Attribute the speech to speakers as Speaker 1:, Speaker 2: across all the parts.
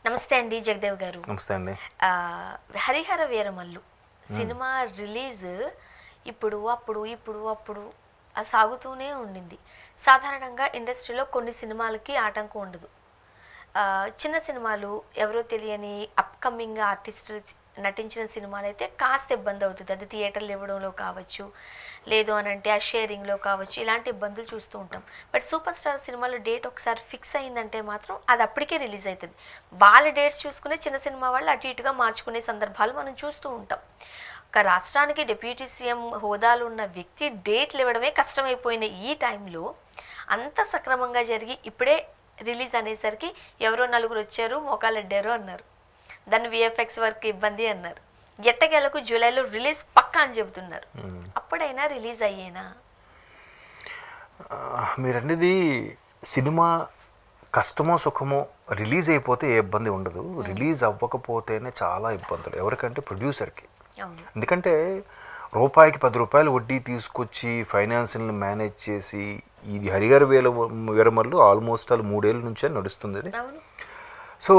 Speaker 1: నమస్తే అండి జగదేవ్ గారు.
Speaker 2: నమస్తే అండి.
Speaker 1: హరిహర వీరమల్లు సినిమా రిలీజ్ ఇప్పుడు సాగుతూనే ఉండింది. సాధారణంగా ఇండస్ట్రీలో కొన్ని సినిమాలకి ఆటంకం ఉండదు. చిన్న సినిమాలు, ఎవరో తెలియని అప్కమింగ్ ఆర్టిస్ట్ నటించిన సినిమాలు అయితే కాస్త ఇబ్బంది అవుతుంది. అది థియేటర్లు ఇవ్వడంలో కావచ్చు, లేదు అని అంటే ఆ షేరింగ్లో కావచ్చు, ఇలాంటి ఇబ్బందులు చూస్తూ ఉంటాం. బట్ సూపర్ స్టార్ సినిమాలో డేట్ ఒకసారి ఫిక్స్ అయిందంటే మాత్రం అది అప్పటికే రిలీజ్ అవుతుంది. వాళ్ళ డేట్స్ చూసుకునే చిన్న సినిమా వాళ్ళు అటు ఇటుగా మార్చుకునే సందర్భాలు మనం చూస్తూ ఉంటాం. ఒక రాష్ట్రానికి డిప్యూటీ సీఎం హోదాలు ఉన్న వ్యక్తి డేట్లు ఇవ్వడమే కష్టమైపోయిన ఈ టైంలో అంత సక్రమంగా జరిగి ఇప్పుడే రిలీజ్ అనేసరికి ఎవరో నలుగురు వచ్చారు, మోకాలు అడ్డారు అన్నారు. దాన్ని విఎఫ్ఎక్స్ వర్క్ ఇబ్బంది అన్నారు. ఎట్టకేలకు జూలైలో రిలీజ్ పక్కా అని చెబుతున్నారు. అప్పుడైనా రిలీజ్ అయ్యేనా?
Speaker 2: మీరనేది సినిమా కష్టమో సుఖమో రిలీజ్ అయిపోతే ఏ ఇబ్బంది ఉండదు. రిలీజ్ అవ్వకపోతేనే చాలా ఇబ్బందులు. ఎవరికంటే ప్రొడ్యూసర్కి. ఎందుకంటే రూపాయికి 10 రూపాయలు వడ్డీ తీసుకొచ్చి ఫైనాన్షియల్ని మేనేజ్ చేసి ఇది హరిహర వీరమల్లు ఆల్మోస్ట్ 3 ఏళ్ళ నుంచే నడుస్తుంది. సో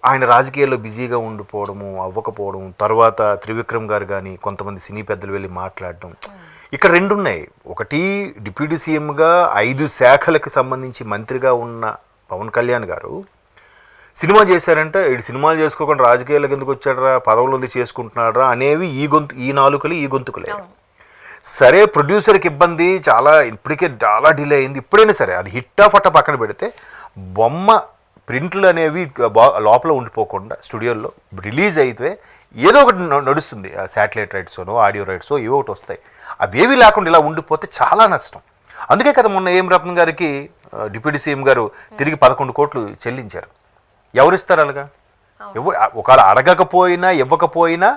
Speaker 2: ఆయన రాజకీయాల్లో బిజీగా ఉండిపోవడము, అవ్వకపోవడం, తర్వాత త్రివిక్రమ్ గారు కానీ కొంతమంది సినీ పెద్దలు వెళ్ళి మాట్లాడడం. ఇక్కడ 2 ఉన్నాయి. ఒకటి డిప్యూటీ సీఎంగా 5 శాఖలకు సంబంధించి మంత్రిగా ఉన్న పవన్ కళ్యాణ్ గారు సినిమా చేశారంటే ఇటు సినిమాలు చేసుకోకుండా రాజకీయాలకు ఎందుకు వచ్చాడరా, పదవులు చేసుకుంటున్నాడరా అనేవి ఈ నాలుకలు ఈ గొంతుకులే. సరే ప్రొడ్యూసర్కి ఇబ్బంది చాలా, ఇప్పటికే చాలా డిలే అయింది. ఇప్పుడైనా సరే అది హిట్ ఆఫ్ అట్ట పక్కన పెడితే బొమ్మ ప్రింట్లు అనేవి లోపల ఉండిపోకుండా స్టూడియోల్లో రిలీజ్ అయితే ఏదో ఒకటి నడుస్తుంది. శాటిలైట్ రైట్సోనో ఆడియో రైట్సో ఏవో ఒకటి వస్తాయి. అవేవి లేకుండా ఇలా ఉండిపోతే చాలా నష్టం. అందుకే కదా మొన్న ఏం రత్నం గారికి డిప్యూటీ సీఎం గారు తిరిగి 11 కోట్లు చెల్లించారు. ఎవరిస్తారు అలాగా? ఒకవేళ అడగకపోయినా ఇవ్వకపోయినా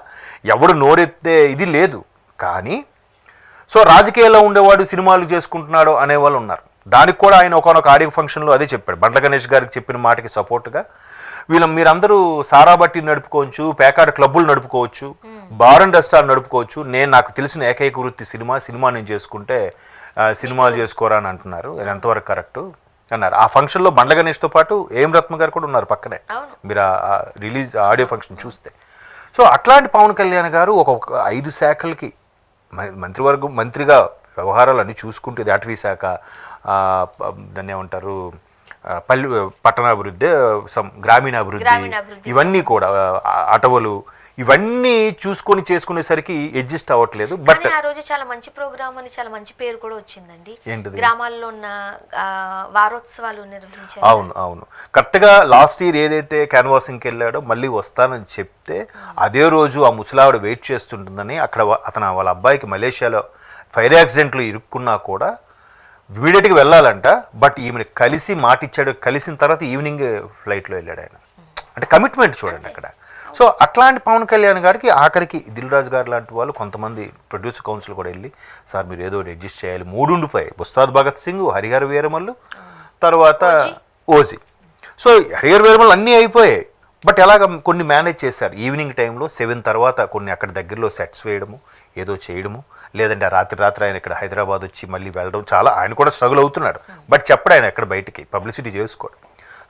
Speaker 2: ఎవడు నోరెత్తే ఇది లేదు. కానీ సో రాజకీయాల్లో ఉండేవాడు సినిమాలు చేసుకుంటున్నాడు అనేవాళ్ళు ఉన్నారు. దానికి కూడా ఆయన ఒకనొక ఆడియో ఫంక్షన్లో అదే చెప్పాడు. బండ్ల గణేష్ గారికి చెప్పిన మాటకి సపోర్ట్గా మీరందరూ సారా బట్టి నడుపుకోవచ్చు, పేకాట క్లబ్బులు నడుపుకోవచ్చు, బార్ అండ్ రెస్టారెంట్ నడుపుకోవచ్చు. నాకు తెలిసిన ఏకైక వృత్తి సినిమా నేను చేసుకుంటే సినిమాలు చేసుకోరా అని అంటున్నారు. అది ఎంతవరకు కరెక్టు అన్నారు. ఆ ఫంక్షన్లో బండ్ల గణేష్తో పాటు ఏం రత్న గారు కూడా ఉన్నారు పక్కనే. మీరు ఆ రిలీజ్ ఆడియో ఫంక్షన్ చూస్తే. సో అట్లాంటి పవన్ కళ్యాణ్ గారు ఒక 5 శాఖలకి మంత్రిగా వ్యవహారాలన్నీ చూసుకుంటే అటవీ శాఖ, దాన్ని ఏమంటారు, పట్టణాభివృద్ధి, గ్రామీణాభివృద్ధి, ఇవన్నీ కూడా అటవులు, ఇవన్నీ చూసుకొని చేసుకునేసరికి అడ్జస్ట్ అవ్వట్లేదు.
Speaker 1: బట్ ఆ రోజు చాలా మంచి ప్రోగ్రామ్ అని చాలా మంచి పేరు కూడా వచ్చిందండి. గ్రామాల్లో ఉన్న వారోత్సవాలు నిర్వహించారు.
Speaker 2: అవును కరెక్ట్గా లాస్ట్ ఇయర్ ఏదైతే క్యాన్వాసింగ్కి వెళ్ళాడో మళ్ళీ వస్తానని చెప్తే అదే రోజు ఆ ముసలావిడ వెయిట్ చేస్తుంటుందని అక్కడ వాళ్ళ అబ్బాయికి మలేషియాలో ఫైర్ యాక్సిడెంట్లు ఇరుక్కున్నా కూడా ఇమీడియట్గా వెళ్ళాలంట. బట్ ఈమెను మాటిచ్చాడు. కలిసిన తర్వాత ఈవినింగ్ ఫ్లైట్లో వెళ్ళాడు ఆయన. అంటే కమిట్మెంట్ చూడండి అక్కడ. సో అట్లాంటి పవన్ కళ్యాణ్ గారికి ఆఖరికి దిల్ రాజు గారు లాంటి వాళ్ళు కొంతమంది ప్రొడ్యూసర్ కౌన్సిల్ కూడా వెళ్ళి సార్ మీరు ఏదో అడ్జస్ట్ చేయాలి. 3 ఉండిపోయాయి. ఉస్తాద్ భగత్ సింగ్, హరిహర వీరమల్లు, తర్వాత ఓజీ. సో హరిహర వీరమల్లు అన్నీ అయిపోయాయి. బట్ ఎలాగ కొన్ని మేనేజ్ చేశారు. ఈవినింగ్ టైంలో 7 తర్వాత కొన్ని అక్కడ దగ్గరలో సెట్స్ వేయడము, ఏదో చేయడము, లేదంటే రాత్రి ఆయన ఇక్కడ హైదరాబాద్ వచ్చి మళ్ళీ వెళ్ళడం, చాలా ఆయన కూడా స్ట్రగుల్ అవుతున్నాడు. బట్ చెప్పడు ఆయన ఎక్కడ బయటికి పబ్లిసిటీ చేసుకోవడం.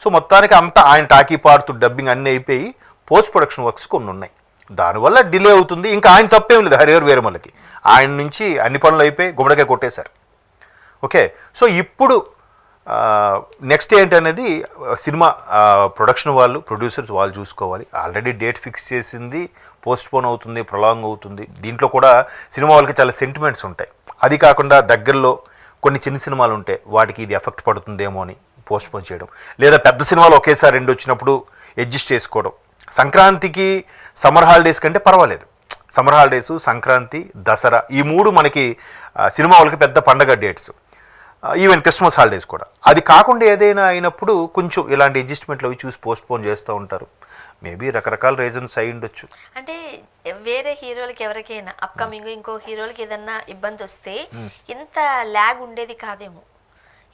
Speaker 2: సో మొత్తానికి అంతా ఆయన టాకీ పాడుతూ డబ్బింగ్ అన్నీ అయిపోయి పోస్ట్ ప్రొడక్షన్ వర్క్స్ కొన్ని ఉన్నాయి. దానివల్ల డిలే అవుతుంది. ఇంకా ఆయన తప్పేం లేదు. హరిహర వీరమల్లకి ఆయన నుంచి అన్ని పనులు అయిపోయి గుమ్మడికాయ కొట్టేశారు. ఓకే. సో ఇప్పుడు నెక్స్ట్ ఏంటనేది సినిమా ప్రొడక్షన్ వాళ్ళు, ప్రొడ్యూసర్స్ వాళ్ళు చూసుకోవాలి. ఆల్రెడీ డేట్ ఫిక్స్ చేసింది, పోస్ట్ పోన్ అవుతుంది, ప్రొలాంగ్ అవుతుంది. దీంట్లో కూడా సినిమా వాళ్ళకి చాలా సెంటిమెంట్స్ ఉంటాయి. అది కాకుండా దగ్గరలో కొన్ని చిన్న సినిమాలు ఉంటాయి, వాటికి ఇది ఎఫెక్ట్ పడుతుందేమో అని పోస్ట్ పోన్ చేయడం, లేదా పెద్ద సినిమాలు ఒకేసారి 2 వచ్చినప్పుడు అడ్జస్ట్ చేసుకోవడం. సంక్రాంతికి సమ్మర్ హాలిడేస్ కంటే పర్వాలేదు. సమ్మర్ హాలిడేస్, సంక్రాంతి, దసరా, ఈ 3 మనకి సినిమా వాళ్ళకి పెద్ద పండగ డేట్స్. ఈవెన్ క్రిస్మస్ హాలిడేస్ కూడా. అది కాకుండా ఏదైనా అయినప్పుడు కొంచెం ఇలాంటి అడ్జస్ట్మెంట్లు అవి చూసి పోస్ట్ పోన్ చేస్తూ ఉంటారు. మేబీ రకరకాల రీజన్స్ అయి ఉండొచ్చు.
Speaker 1: అంటే వేరే హీరోలకి ఎవరికైనా అప్కమింగ్ ఇంకో హీరోలకి ఏదన్నా ఇబ్బంది వస్తే ఇంత ల్యాగ్ ఉండేది కాదేమో.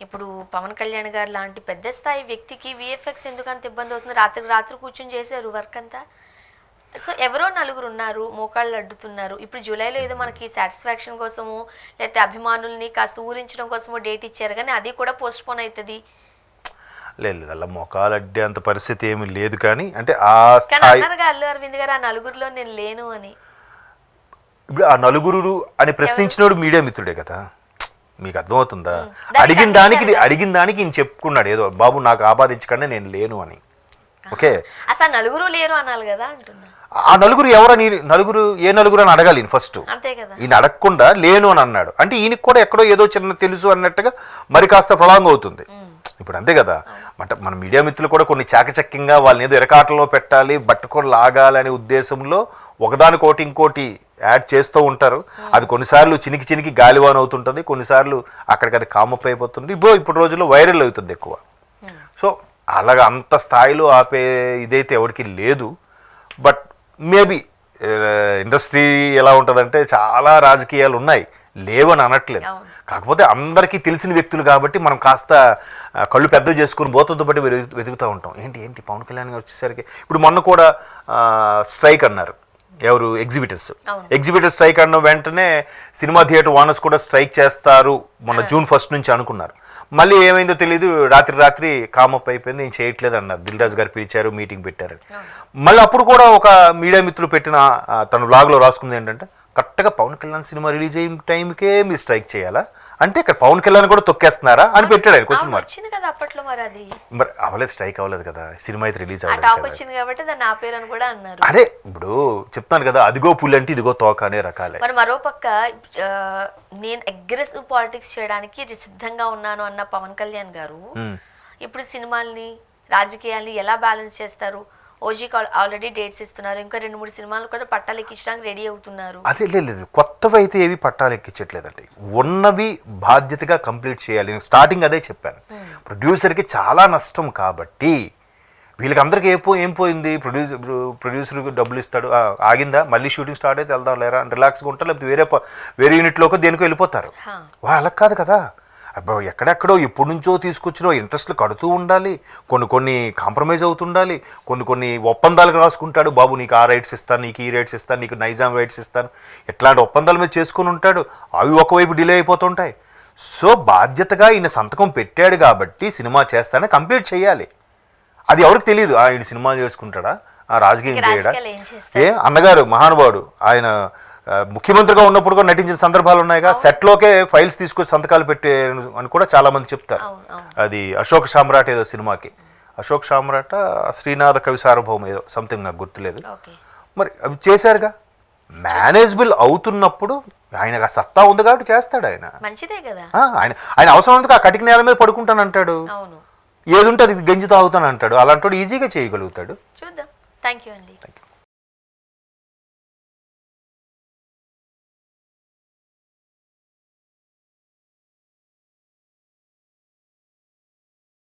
Speaker 1: ఇప్పుడు పవన్ కళ్యాణ్ గారు లాంటి పెద్ద స్థాయి వ్యక్తికి విఎఫ్ఎక్స్ ఎందుకు అంత ఇబ్బంది అవుతుంది? రాత్రి కూర్చొని చేశారు వర్క్ అంతా. సో ఎవరో నలుగురు ఉన్నారు, మోకాళ్ళు అడ్డుతున్నారు. ఇప్పుడు జూలైలో ఏదో మనకి సాటిస్ఫాక్షన్ కోసము, లేకపోతే అభిమానుల్ని కాస్త ఊరించడం కోసమో డేట్ ఇచ్చారు, కానీ అది కూడా పోస్ట్ పోన్ అవుతుంది.
Speaker 2: లేదు అలా మొఖాలు అడ్డే అంత పరిస్థితి ఏమీ లేదు, కానీ అంటే ఆ
Speaker 1: కానీ
Speaker 2: స్థాయి
Speaker 1: అన్నారుగా అల్లు అరవింద్ గారు ఆ నలుగురిలో నేను లేను అని.
Speaker 2: ఇప్పుడు ఆ నలుగురు అని ప్రశ్నించినోడు మీడియా మిత్రుడే కదా, మీకు అర్థమవుతుందా?
Speaker 1: దానికి
Speaker 2: అడిగిన దానికి ఈయన చెప్పుకున్నాడు ఏదో, బాబు నాకు ఆపాదించకుండా నేను లేను అని. ఓకే,
Speaker 1: అసలు నలుగురు లేరు అనాలి కదా అంటున్నా.
Speaker 2: ఆ నలుగురు ఎవరని, నలుగురు ఏ నలుగురు అని అడగాలి ఈయన ఫస్ట్.
Speaker 1: అంతే కదా.
Speaker 2: ఈయన అడగకుండా లేను అని అన్నాడు అంటే ఈయనకి కూడా ఎక్కడో ఏదో చిన్న తెలుసు అన్నట్టుగా మరి కాస్త ప్రొలాంగ్ అవుతుంది ఇప్పుడు, అంతే కదా. మన మీడియా మిత్రులు కూడా కొన్ని చాకచక్యంగా వాళ్ళని ఏదో ఎరకాటలో పెట్టాలి, బట్టకొని లాగాలనే ఉద్దేశంలో ఒకదానికోటి ఇంకోటి యాడ్ చేస్తూ ఉంటారు. అది కొన్నిసార్లు చినికి గాలివాన్ అవుతుంటుంది, కొన్నిసార్లు అక్కడికి అది కామప్ అయిపోతుంది. ఇప్పుడు రోజుల్లో వైరల్ అవుతుంది ఎక్కువ. సో అలాగ అంత స్థాయిలో ఆపే ఇదైతే ఎవరికి లేదు. బట్ మేబీ ఇండస్ట్రీ ఎలా ఉంటుందంటే చాలా రాజకీయాలు ఉన్నాయి, లేవని అనట్లేదు. కాకపోతే అందరికీ తెలిసిన వ్యక్తులు కాబట్టి మనం కాస్త కళ్ళు పెద్ద చేసుకుని బోతతో బట్టి వెతుకుతూ ఉంటాం. ఏంటి పవన్ కళ్యాణ్ గారు వచ్చేసరికి ఇప్పుడు మొన్న కూడా స్ట్రైక్ అన్నారు, ఎవరు ఎగ్జిబిటర్ స్ట్రైక్ అన్న వెంటనే సినిమా థియేటర్ ఓనర్స్ కూడా స్ట్రైక్ చేస్తారు మొన్న June 1 నుంచి అనుకున్నారు. మళ్ళీ ఏమైందో తెలియదు, రాత్రి కామప్ అయిపోయింది, నేను చేయట్లేదు అన్నారు. దిల్ రాజు గారు పిలిచారు, మీటింగ్ పెట్టారని. మళ్ళీ అప్పుడు కూడా ఒక మీడియా మిత్రులు పెట్టిన తన బ్లాగ్లో రాసుకుంది ఏంటంటే, కరెక్ట్గా పవన్ కళ్యాణ్ సినిమా రిలీజ్ అయిన టైంకే మీరు స్ట్రైక్ చేయాలా అంటే ఇక్కడ పవన్ కళ్యాణ్ కూడా తొక్కేస్తున్నారా అని పెట్టాడు ఆయన క్వశ్చన్ మార్క్. మరి అవ్వలేదు, స్ట్రైక్ అవ్వలేదు కదా, సినిమా అయితే రిలీజ్ అవ్వలేదు. అదే ఇప్పుడు చెప్తాను కదా, అదిగో పులి అంటే ఇదిగో తోక అనే రకాలే.
Speaker 1: మరి మరోపక్క నేను అగ్రెసివ్ పాలిటిక్స్ చేయడానికి సిద్ధంగా ఉన్నాను అన్న పవన్ కళ్యాణ్ గారు ఇప్పుడు సినిమాల్ని రాజకీయాల్ని ఎలా బ్యాలెన్స్ చేస్తారు? ఓజీ ఆల్రెడీ డేట్స్ ఇస్తున్నారు, ఇంకా 2-3 సినిమాలు కూడా పట్టాలు ఎక్కించడానికి రెడీ అవుతున్నారు.
Speaker 2: అదే లేదు, కొత్తవి అయితే ఏవి పట్టాలు ఎక్కించట్లేదండి, ఉన్నవి బాధ్యతగా కంప్లీట్ చేయాలి. నేను స్టార్టింగ్ అదే చెప్పాను, ప్రొడ్యూసర్కి చాలా నష్టం కాబట్టి వీళ్ళకి అందరికీ ఏం పోయింది, ప్రొడ్యూసర్కి డబ్బులు ఇస్తాడు, ఆగిందా మళ్ళీ షూటింగ్ స్టార్ట్ అయితే వెళ్దాం లేరా అని రిలాక్స్గా ఉంటారు, లేకపోతే వేరే యూనిట్లోకి దేనికో వెళ్ళిపోతారు. వాళ్ళకి కాదు కదా, ఎక్కడెక్కడో ఎప్పటి నుంచో తీసుకొచ్చినో ఇంట్రెస్ట్లు కడుతూ ఉండాలి, కొన్ని కాంప్రమైజ్ అవుతుండాలి, కొన్ని ఒప్పందాలకు రాసుకుంటాడు, బాబు నీకు ఆ రైట్స్ ఇస్తాను, నీకు ఈ రైట్స్ ఇస్తాను, నీకు నైజాం రైట్స్ ఇస్తాను, ఇట్లాంటి ఒప్పందాల మీద చేసుకుని ఉంటాడు. అవి ఒకవైపు డిలే అయిపోతుంటాయి. సో బాధ్యతగా ఈయన సంతకం పెట్టాడు కాబట్టి సినిమా చేస్తానే కంప్లీట్ చేయాలి. అది ఎవరికి తెలియదు, ఆయన సినిమా చేసుకుంటాడా, రాజకీయం చేయడా. అన్నగారు మహానుభావుడు, ఆయన ముఖ్యమంత్రిగా ఉన్నప్పుడు కూడా నటించిన సందర్భాలు ఉన్నాయిగా, సెట్లోకే ఫైల్స్ తీసుకొచ్చి సంతకాలు పెట్టే అని కూడా చాలా మంది చెప్తారు. అది అశోక్ సామ్రాట్ ఏదో సినిమాకి, అశోక్ సామ్రాట్ శ్రీనాథ కవి సార్వభౌమ ఏదో సంథింగ్ నాకు గుర్తులేదు. మరి అవి చేశారుగా, మేనేజబుల్ అవుతున్నప్పుడు ఆయన సత్తా ఉంది కాబట్టి చేస్తాడు. ఆయన అవసరం ఉంది, ఆ కటిక నేల మీద పడుకుంటాను అంటాడు, ఏది ఉంటే అది గంజి తాగుతాను అంటాడు, అలాంటి ఈజీగా చేయగలుగుతాడు.
Speaker 1: చూద్దాం. థ్యాంక్ యూ అండి.